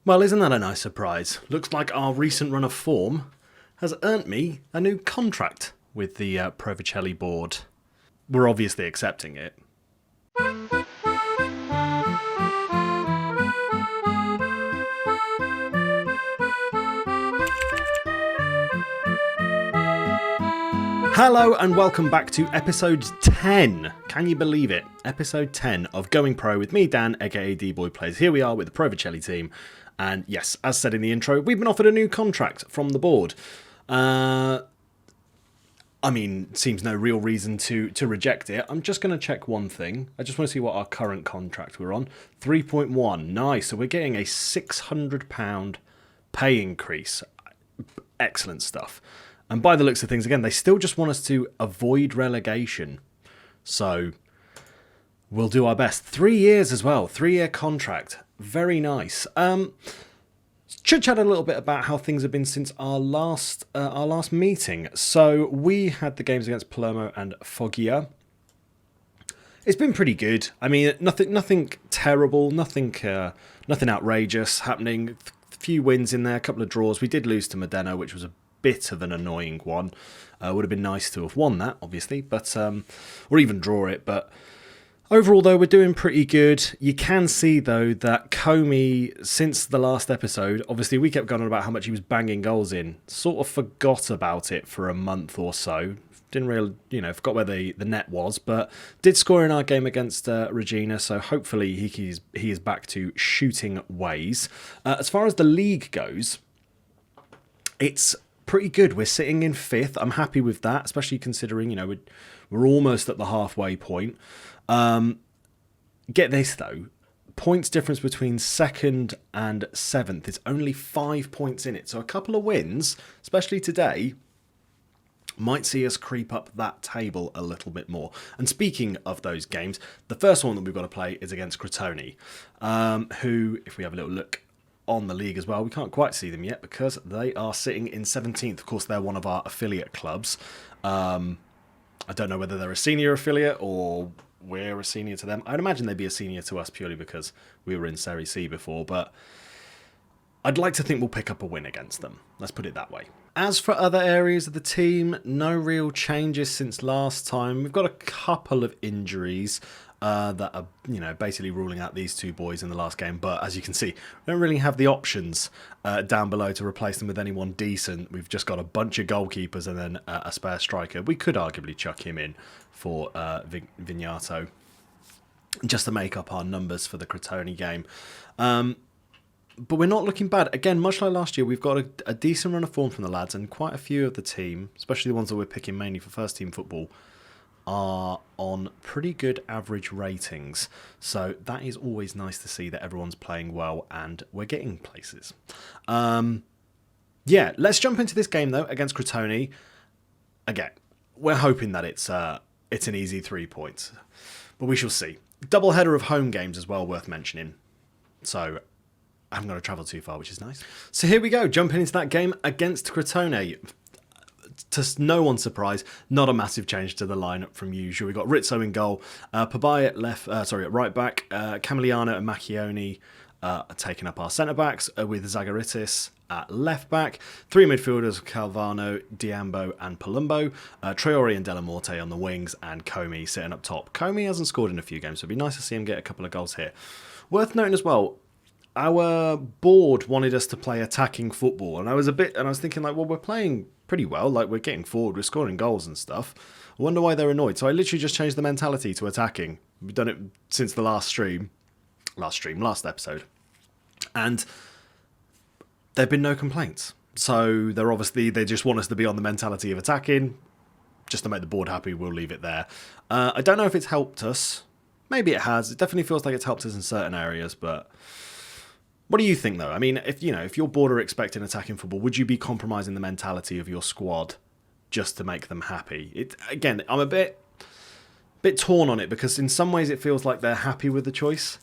Well, isn't that a nice surprise? Looks like our recent run of form has earned me a new contract with the Vercelli board. We're obviously accepting it. Hello and welcome back to episode 10. Can you believe it? Episode 10 of Going Pro with me, Dan, aka D-Boy Plays. Here we are with the Vercelli team. And yes, as said in the intro, we've been offered a new contract from the board. Seems no real reason to reject it. I'm just going to check one thing. I just want to see what our current contract we're on. 3.1. Nice. So we're getting a £600 pay increase. Excellent stuff. And by the looks of things, again, they still just want us to avoid relegation. So we'll do our best. 3 years as well. 3-year contract. Very nice. Chit-chat a little bit about how things have been since our last meeting. So we had the games against Palermo and Foggia. It's been pretty good. I mean, nothing terrible, nothing outrageous happening. Few wins in there, a couple of draws. We did lose to Modena, which was a bit of an annoying one. Would have been nice to have won that, obviously, but or even draw it. But overall, though, we're doing pretty good. You can see, though, that Comey, since the last episode, obviously we kept going on about how much he was banging goals in. Sort of forgot about it for a month or so. Didn't really, forgot where the net was, but did score in our game against Regina, so hopefully he is back to shooting ways. As far as the league goes, it's pretty good. We're sitting in 5th. I'm happy with that, especially considering, we're almost at the halfway point. Get this, though. Points difference between 2nd and 7th is only 5 points in it. So a couple of wins, especially today, might see us creep up that table a little bit more. And speaking of those games, the first one that we've got to play is against Crotone, who, if we have a little look on the league as well, we can't quite see them yet because they are sitting in 17th. Of course, they're one of our affiliate clubs. I don't know whether they're a senior affiliate or we're a senior to them. I'd imagine they'd be a senior to us purely because we were in Serie C before, but I'd like to think we'll pick up a win against them. Let's put it that way. As for other areas of the team, no real changes since last time. We've got a couple of injuries that are, basically ruling out these two boys in the last game. But as you can see, we don't really have the options down below to replace them with anyone decent. We've just got a bunch of goalkeepers and then a spare striker. We could arguably chuck him in for Vignato just to make up our numbers for the Crotone game. But we're not looking bad. Again, much like last year, we've got a decent run of form from the lads, and quite a few of the team, especially the ones that we're picking mainly for first team football, are on pretty good average ratings. So that is always nice to see that everyone's playing well and we're getting places. Let's jump into this game though against Crotone. Again, we're hoping that it's an easy 3 points, but we shall see. Double header of home games as well, worth mentioning. So I haven't got to travel too far, which is nice. So here we go, jumping into that game against Crotone. To no one's surprise, not a massive change to the lineup from usual. We've got Rizzo in goal, Pabai at right back, Camiliano and Macchioni taking up our centre backs with Zagaritis at left back. 3 midfielders, Calvano, Diambo and Palumbo. Traore and Della Morte on the wings, and Comey sitting up top. Comey hasn't scored in a few games, so it'd be nice to see him get a couple of goals here. Worth noting as well, our board wanted us to play attacking football, and I was thinking like, well, we're playing pretty well, like we're getting forward, we're scoring goals and stuff. I wonder why they're annoyed. So I literally just changed the mentality to attacking. We've done it since the last episode, and there've been no complaints. So they just want us to be on the mentality of attacking, just to make the board happy. We'll leave it there. I don't know if it's helped us. Maybe it has. It definitely feels like it's helped us in certain areas, but what do you think, though? I mean, if your board are expecting attacking football, would you be compromising the mentality of your squad just to make them happy? Again, I'm a bit torn on it because in some ways it feels like they're happy with the choice,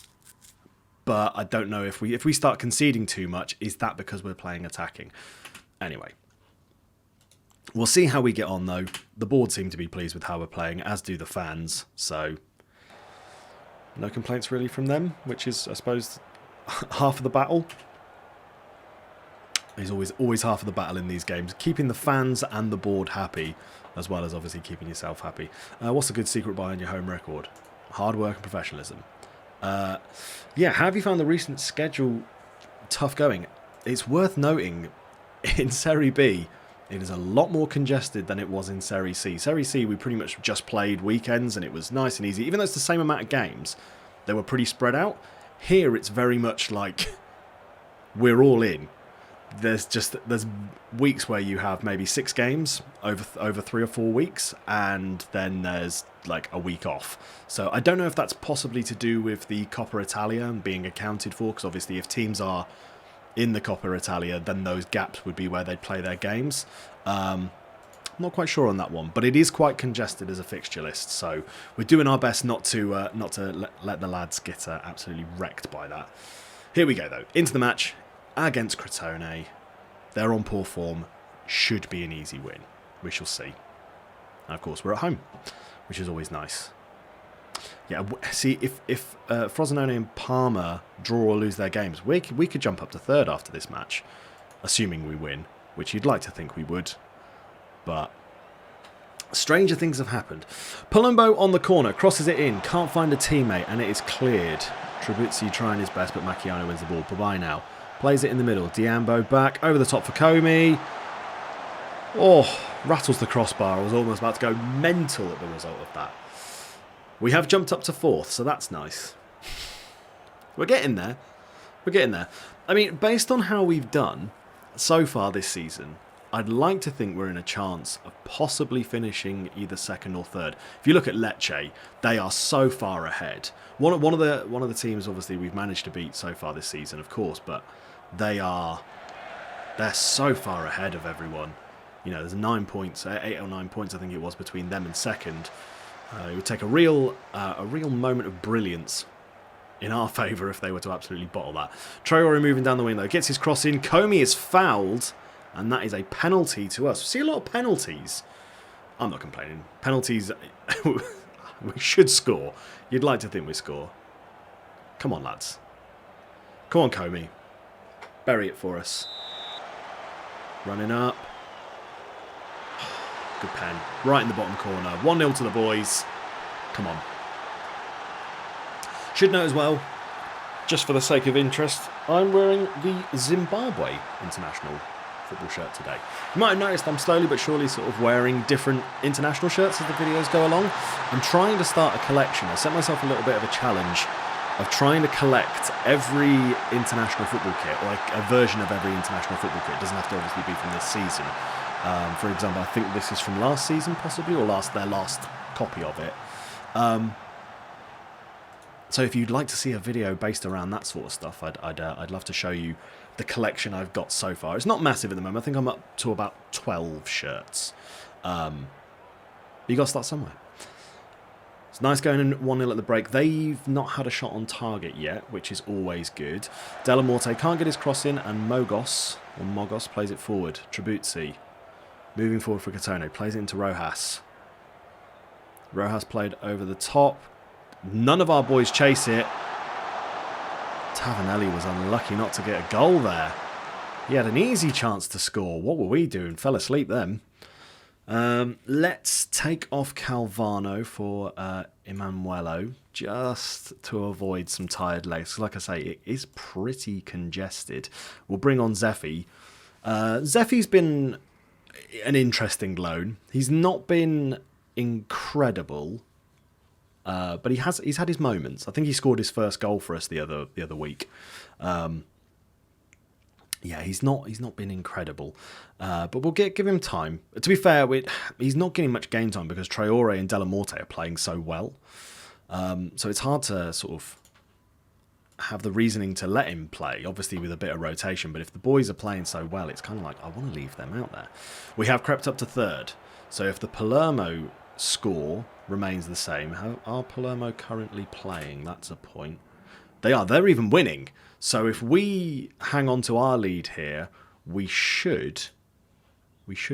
but I don't know if we start conceding too much, is that because we're playing attacking? Anyway, we'll see how we get on, though. The board seem to be pleased with how we're playing, as do the fans. So no complaints really from them, which is, I suppose, half of the battle. is always half of the battle in these games. Keeping the fans and the board happy, as well as obviously keeping yourself happy. What's a good secret behind your home record? Hard work and professionalism. Yeah, how have you found the recent schedule tough going? It's worth noting, in Serie B, it is a lot more congested than it was in Serie C. Serie C, we pretty much just played weekends and it was nice and easy. Even though it's the same amount of games, they were pretty spread out. Here, it's very much like we're all in. There's weeks where you have maybe 6 games over 3 or 4 weeks, and then there's like a week off. So I don't know if that's possibly to do with the Coppa Italia being accounted for, because obviously if teams are in the Coppa Italia, then those gaps would be where they'd play their games. I'm not quite sure on that one, but it is quite congested as a fixture list, so we're doing our best not to let the lads get absolutely wrecked by that. Here we go though, into the match against Crotone. They're on poor form, should be an easy win. We shall see. And of course, we're at home, which is always nice. Yeah, see, if Frosinone and Parma draw or lose their games, we could jump up to 3rd after this match, assuming we win, which you'd like to think we would. But stranger things have happened. Palumbo on the corner, crosses it in, can't find a teammate, and it is cleared. Trabuzzi trying his best, but Macchiano wins the ball. Bye now. Plays it in the middle. Diambo back, over the top for Comey. Oh, rattles the crossbar. I was almost about to go mental at the result of that. We have jumped up to 4th, so that's nice. We're getting there. We're getting there. I mean, based on how we've done so far this season, I'd like to think we're in a chance of possibly finishing either 2nd or 3rd. If you look at Lecce, they are so far ahead. One of the teams, obviously, we've managed to beat so far this season, of course, but they're so far ahead of everyone. You know, there's 9 points, 8 or 9 points, I think it was, between them and 2nd. It would take a real moment of brilliance in our favour if they were to absolutely bottle that. Traore moving down the wing though, gets his cross in. Comey is fouled, and that is a penalty to us. We see a lot of penalties. I'm not complaining. Penalties, we should score. You'd like to think we score. Come on, lads. Come on, Comey. Bury it for us. Running up. Good pen. Right in the bottom corner. 1-0 to the boys. Come on. Should note as well, just for the sake of interest, I'm wearing the Zimbabwe international football shirt today. You might have noticed I'm slowly but surely sort of wearing different international shirts as the videos go along. I'm trying to start a collection. I set myself a little bit of a challenge of trying to collect every international football kit, or like a version of every international football kit. It doesn't have to obviously be from this season. For example, I think this is from last season possibly, or their last copy of it. So if you'd like to see a video based around that sort of stuff, I'd love to show you the collection I've got so far. It's not massive at the moment. I think I'm up to about 12 shirts. You got to start somewhere. It's nice going in 1-0 at the break. They've not had a shot on target yet, which is always good. Della Morte can't get his cross in, and Mogos plays it forward. Trabuzzi moving forward for Crotone, plays it into Rojas. Rojas played over the top. None of our boys chase it. Tavanelli was unlucky not to get a goal there. He had an easy chance to score. What were we doing? Fell asleep then. Let's take off Calvano for Emanuelo, just to avoid some tired legs. Like I say, it is pretty congested. We'll bring on Zeffi. Zeffi's been an interesting loan. He's not been incredible. But he's had his moments. I think he scored his first goal for us the other week. Yeah, he's not been incredible. But we'll give him time. To be fair, he's not getting much game time because Traore and Della Morte are playing so well. So it's hard to sort of have the reasoning to let him play, obviously with a bit of rotation. But if the boys are playing so well, it's kind of like, I want to leave them out there. We have crept up to 3rd. So if the Palermo score remains the same. How are Palermo currently playing? That's a point. They're even winning. So if we hang on to our lead here, we should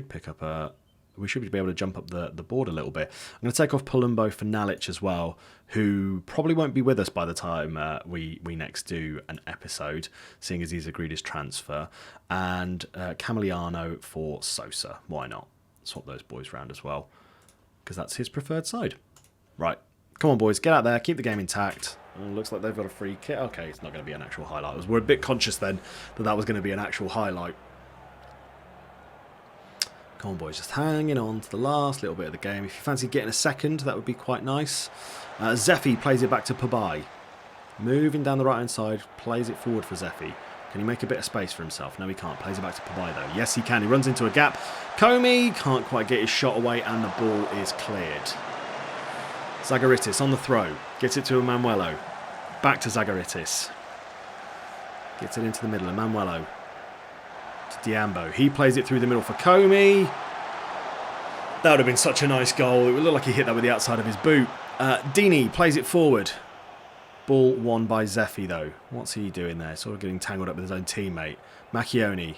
pick up a we should be able to jump up the board a little bit. I'm going to take off Palumbo for Nalic as well, who probably won't be with us by the time we next do an episode, seeing as he's agreed his transfer. And Camiliano for Sosa. Why not? Swap those boys round as well, because that's his preferred side. Right. Come on, boys. Get out there. Keep the game intact. Looks like they've got a free kick. Okay, it's not going to be an actual highlight. We're a bit conscious then that was going to be an actual highlight. Come on, boys. Just hanging on to the last little bit of the game. If you fancy getting a second, that would be quite nice. Zeffi plays it back to Pabai. Moving down the right-hand side. Plays it forward for Zeffi. Can he make a bit of space for himself? No, he can't. Plays it back to Pabai, though. Yes, he can. He runs into a gap. Comey can't quite get his shot away, and the ball is cleared. Zagaritis on the throw. Gets it to Emanuelo. Back to Zagaritis. Gets it into the middle. Emanuelo to Diambo. He plays it through the middle for Comey. That would have been such a nice goal. It would look like he hit that with the outside of his boot. Dini plays it forward. Ball won by Zeffi, though. What's he doing there? Sort of getting tangled up with his own teammate. Macchioni.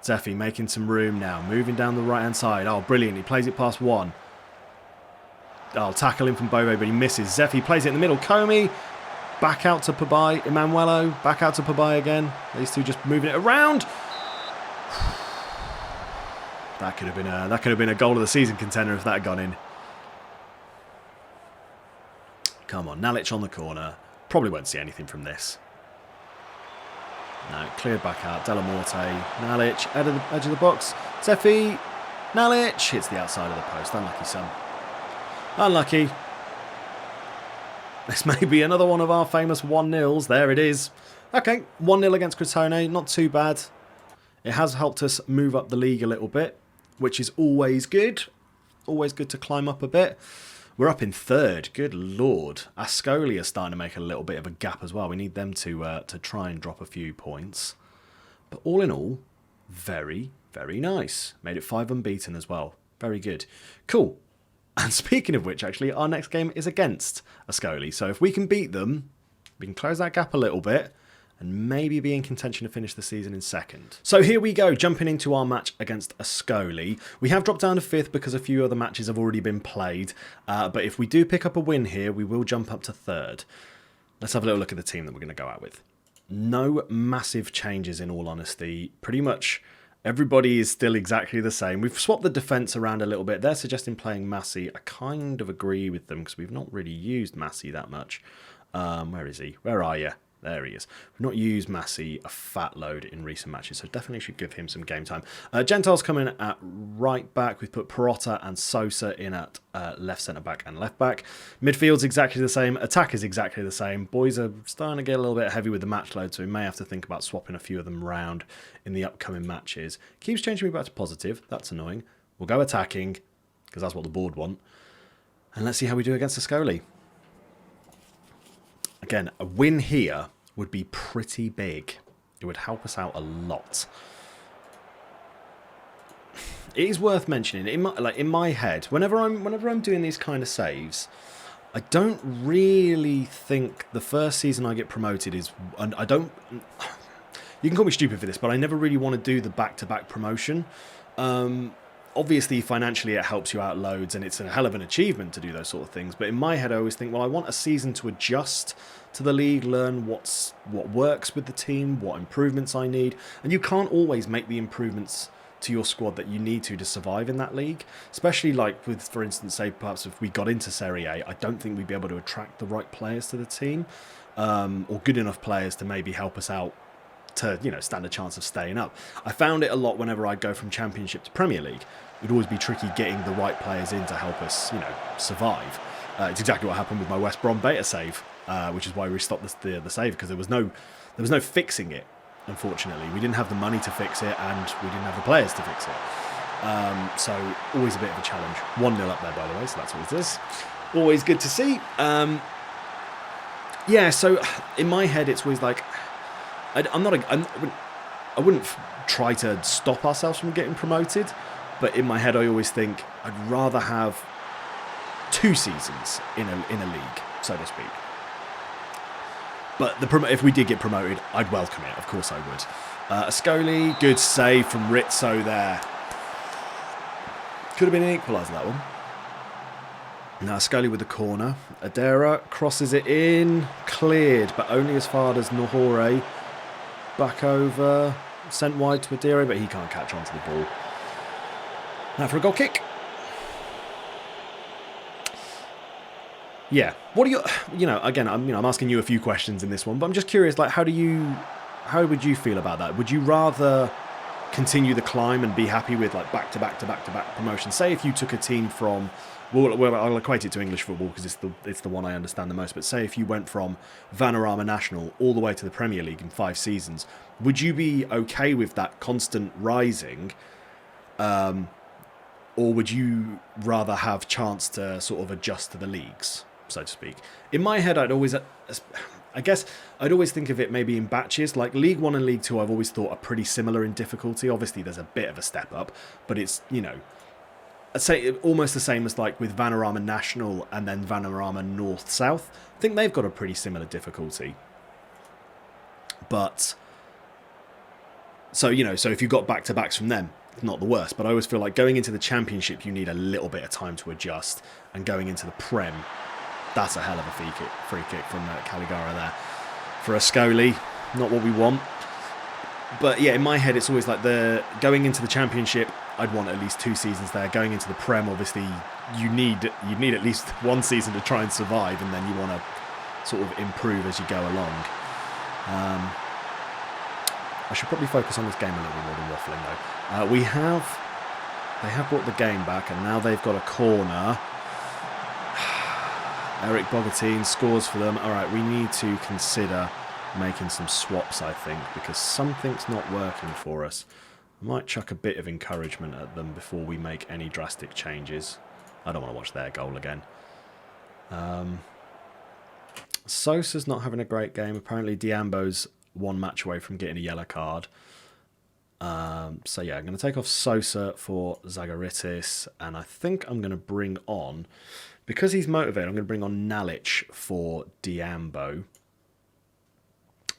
Zeffi making some room now. Moving down the right-hand side. Oh, brilliant. He plays it past one. I'll tackle him from Bove, but he misses. Zeffi plays it in the middle. Comey. Back out to Pabai. Emanuelo. Back out to Pabai again. These two just moving it around. That could have been a goal of the season contender if that had gone in. Come on, Nalic on the corner. Probably won't see anything from this. No, cleared back out. Della Morte. Nalic, edge of the box. Zeffi. Nalic hits the outside of the post. Unlucky, son. Unlucky. This may be another one of our famous 1-0s. There it is. Okay, 1-0 against Crotone. Not too bad. It has helped us move up the league a little bit, which is always good. Always good to climb up a bit. We're up in third. Good Lord. Ascoli are starting to make a little bit of a gap as well. We need them to try and drop a few points. But all in all, very, very nice. Made it 5 unbeaten as well. Very good. Cool. And speaking of which, actually, our next game is against Ascoli. So if we can beat them, we can close that gap a little bit and maybe be in contention to finish the season in second. So here we go, jumping into our match against Ascoli. We have dropped down to 5th because a few other matches have already been played. But if we do pick up a win here, we will jump up to 3rd. Let's have a little look at the team that we're going to go out with. No massive changes, in all honesty. Pretty much everybody is still exactly the same. We've swapped the defence around a little bit. They're suggesting playing Massey. I kind of agree with them because we've not really used Massey that much. Where is he? Where are you? There he is. We've not used Massey a fat load in recent matches, so definitely should give him some game time. Gentile's coming at right back. We've put Perotta and Sosa in at left centre-back and left-back. Midfield's exactly the same. Attack is exactly the same. Boys are starting to get a little bit heavy with the match load, so we may have to think about swapping a few of them around in the upcoming matches. Keeps changing me back to positive. That's annoying. We'll go attacking, because that's what the board want. And let's see how we do against Ascoli. Again, a win here would be pretty big. It would help us out a lot. It is worth mentioning, in my head, whenever I'm doing these kind of saves, I don't really think the first season I get promoted is... And I don't... You can call me stupid for this, but I never really want to do the back-to-back promotion. Obviously, financially, it helps you out loads, and it's a hell of an achievement to do those sort of things. But in my head, I always think, well, I want a season to adjust to the league, learn what works with the team, what improvements I need. And you can't always make the improvements to your squad that you need to survive in that league. Especially like with, for instance, say, perhaps if we got into Serie A, I don't think we'd be able to attract the right players to the team, or good enough players to maybe help us out to, stand a chance of staying up. I found it a lot whenever I'd go from Championship to Premier League. It would always be tricky getting the right players in to help us, survive. It's exactly what happened with my West Brom beta save, which is why we stopped the save, because there was no fixing it. Unfortunately, we didn't have the money to fix it, and we didn't have the players to fix it. So always a bit of a challenge. 1-0 up there, by the way, so that's what it is. Always good to see. Yeah. So in my head, it's always like, I wouldn't try to stop ourselves from getting promoted, but in my head I always think I'd rather have 2 seasons in a league, so to speak. But if we did get promoted, I'd welcome it. Of course I would. Ascoli, good save from Rizzo there. Could have been an equaliser, that one. Now Ascoli with the corner. Adera crosses it in. Cleared, but only as far as Nohore. Back over. Sent wide to Adera, but he can't catch onto the ball. Now for a goal kick. Yeah. What are again, I'm asking you a few questions in this one, but I'm just curious, like, how would you feel about that? Would you rather continue the climb and be happy with like back-to-back promotion? Say if you took a team from, well, I'll equate it to English football because it's the one I understand the most, but say if you went from Vanarama National all the way to the Premier League in 5 seasons, would you be okay with that constant rising, or would you rather have chance to sort of adjust to the leagues, so to speak? In my head, I'd always think of it maybe in batches. Like League 1 and League 2, I've always thought are pretty similar in difficulty. Obviously, there's a bit of a step up, but it's, I'd say almost the same as like with Vanarama National and then Vanarama North-South. I think they've got a pretty similar difficulty. But, so if you got back-to-backs from them, it's not the worst. But I always feel like going into the Championship, you need a little bit of time to adjust. And going into the Prem, that's a hell of a free kick from Caligara there. For Ascoli, not what we want. But yeah, in my head, it's always like going into the Championship, I'd want at least 2 seasons there. Going into the Prem, obviously, you need at least 1 season to try and survive, and then you want to sort of improve as you go along. I should probably focus on this game a little bit more than waffling, though. They have brought the game back, and now they've got a corner. Eric Bogatin scores for them. All right, we need to consider making some swaps, I think, because something's not working for us. I might chuck a bit of encouragement at them before we make any drastic changes. I don't want to watch their goal again. Sosa's not having a great game. Apparently, Diambo's 1 match away from getting a yellow card. So yeah, I'm going to take off Sosa for Zagaritis, and I think I'm going to bring on, because he's motivated, I'm going to bring on Nalic for Diambo.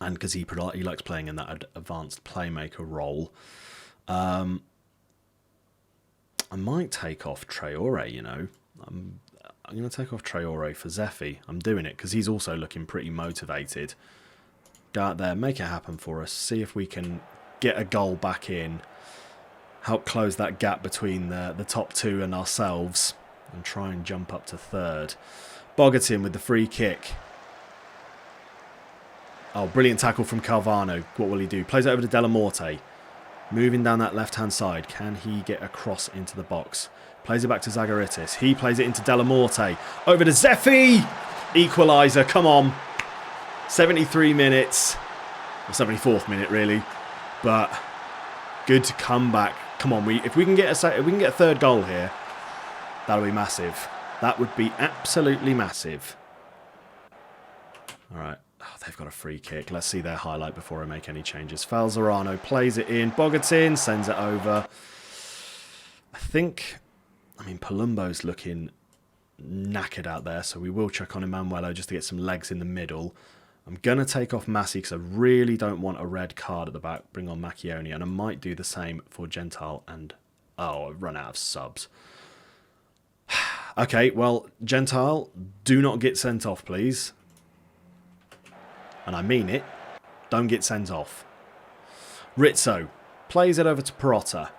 And because he likes playing in that advanced playmaker role. I might take off Traore, I'm going to take off Traore for Zeffi. I'm doing it because he's also looking pretty motivated. Go out there, make it happen for us. See if we can get a goal back in. Help close that gap between the top 2 and ourselves. And try and jump up to 3rd. Bogatin with the free kick. Oh, brilliant tackle from Calvano. What will he do? Plays it over to Della Morte. Moving down that left-hand side. Can he get across into the box? Plays it back to Zagaritis. He plays it into Della Morte. Over to Zeffi! Equaliser, come on. 73 minutes. Or 74th minute, really. But good to come back. Come on, if we can get a 3rd goal here, that'll be massive. That would be absolutely massive. All right. Oh, they've got a free kick. Let's see their highlight before I make any changes. Falzarano plays it in. Bogatin sends it over. Palumbo's looking knackered out there, so we will chuck on Emanuelo just to get some legs in the middle. I'm going to take off Massi because I really don't want a red card at the back. Bring on Macchioni, and I might do the same for Gentile and... Oh, I've run out of subs. Okay, well, Gentile, do not get sent off, please. And I mean it. Don't get sent off. Rizzo plays it over to Perotta.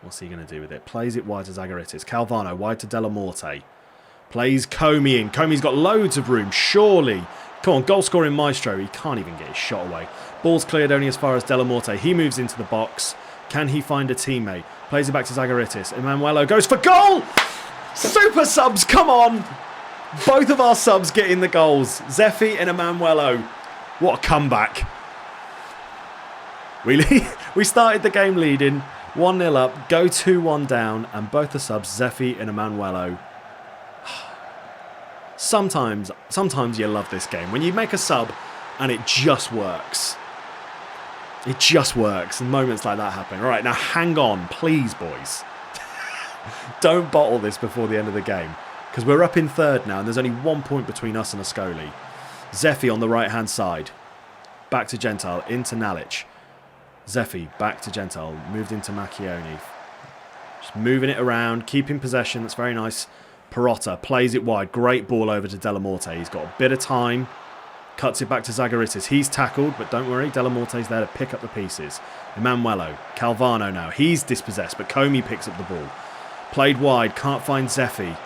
What's he going to do with it? Plays it wide to Zagaritis. Calvano wide to Della Morte. Plays Comey in. Comey's got loads of room, surely. Come on, goal-scoring maestro. He can't even get his shot away. Ball's cleared only as far as Della Morte. He moves into the box. Can he find a teammate? Plays it back to Zagaritis. Emanuelo goes for goal! Super subs, come on! Both of our subs get in the goals. Zeffi and Emanuelo. What a comeback. We started the game leading. 1-0 up. Go 2-1 down. And both the subs, Zeffi and Emanuelo. Sometimes you love this game. When you make a sub and it just works. It just works. And moments like that happen. All right, now hang on. Please, boys. Don't bottle this before the end of the game. Because we're up in 3rd now, and there's only 1 point between us and Ascoli. Zeffi on the right-hand side. Back to Gentile, into Nalic. Zeffi, back to Gentile, moved into Macchioni. Just moving it around, keeping possession. That's very nice. Perotta plays it wide. Great ball over to Delamorte. He's got a bit of time. Cuts it back to Zagaritis. He's tackled, but don't worry. Delamorte's there to pick up the pieces. Emanuelo. Calvano now. He's dispossessed, but Comey picks up the ball. Played wide. Can't find Zeffi.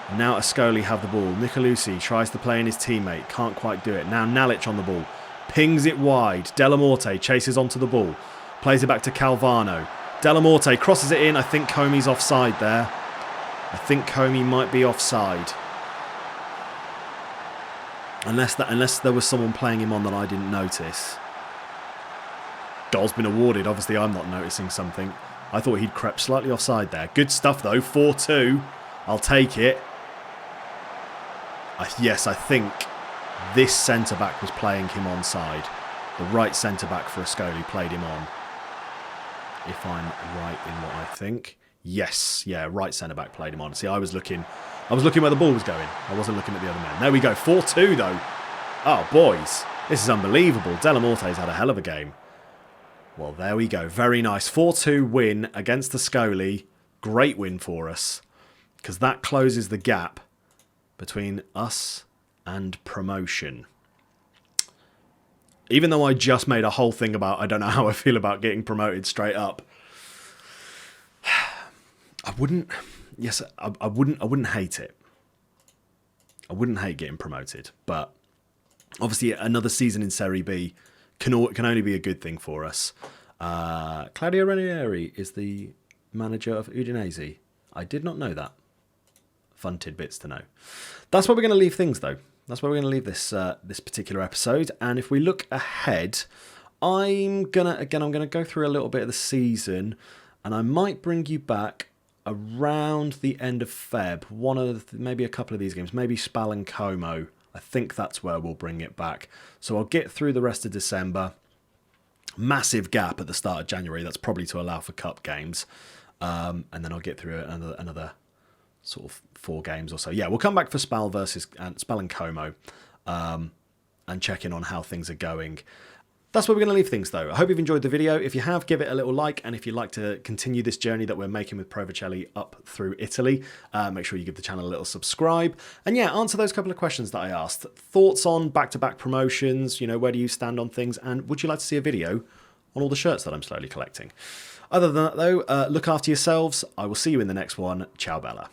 And now Ascoli have the ball. Nicolucci tries to play in his teammate. Can't quite do it. Now Nalic on the ball. Pings it wide. Delamorte chases onto the ball. Plays it back to Calvano. Delamorte crosses it in. I think Comey's offside there. I think Comey might be offside. Unless there was someone playing him on that I didn't notice. Goal's been awarded. Obviously, I'm not noticing something. I thought he'd crept slightly offside there. Good stuff, though. 4-2. I'll take it. Yes, I think this centre-back was playing him onside. The right centre-back for Ascoli played him on. If I'm right in what I think. Yes, yeah, right centre-back played him on. See, I was looking where the ball was going. I wasn't looking at the other man. There we go, 4-2 though. Oh, boys, this is unbelievable. Delamorte's had a hell of a game. Well, there we go. Very nice. 4-2 win against Ascoli. Great win for us. Because that closes the gap between us and promotion. Even though I just made a whole thing about I don't know how I feel about getting promoted straight up. I wouldn't hate it. I wouldn't hate getting promoted, but obviously another season in Serie B can only be a good thing for us. Claudio Ranieri is the manager of Udinese. I did not know that. Fun tidbits to know. That's where we're going to leave things, though. That's where we're going to leave this particular episode. And if we look ahead, I'm gonna go through a little bit of the season, and I might bring you back around the end of Feb. Maybe a couple of these games, maybe Spal and Como. I think that's where we'll bring it back. So I'll get through the rest of December. Massive gap at the start of January. That's probably to allow for cup games, and then I'll get through another sort of 4 games or so. Yeah, we'll come back for Spal and Como, and check in on how things are going. That's where we're going to leave things, though. I hope you've enjoyed the video. If you have, give it a little like, and if you'd like to continue this journey that we're making with Pro Vercelli up through Italy, make sure you give the channel a little subscribe. And yeah, answer those couple of questions that I asked. Thoughts on back-to-back promotions, where do you stand on things, and would you like to see a video on all the shirts that I'm slowly collecting? Other than that, though, look after yourselves. I will see you in the next one. Ciao, Bella.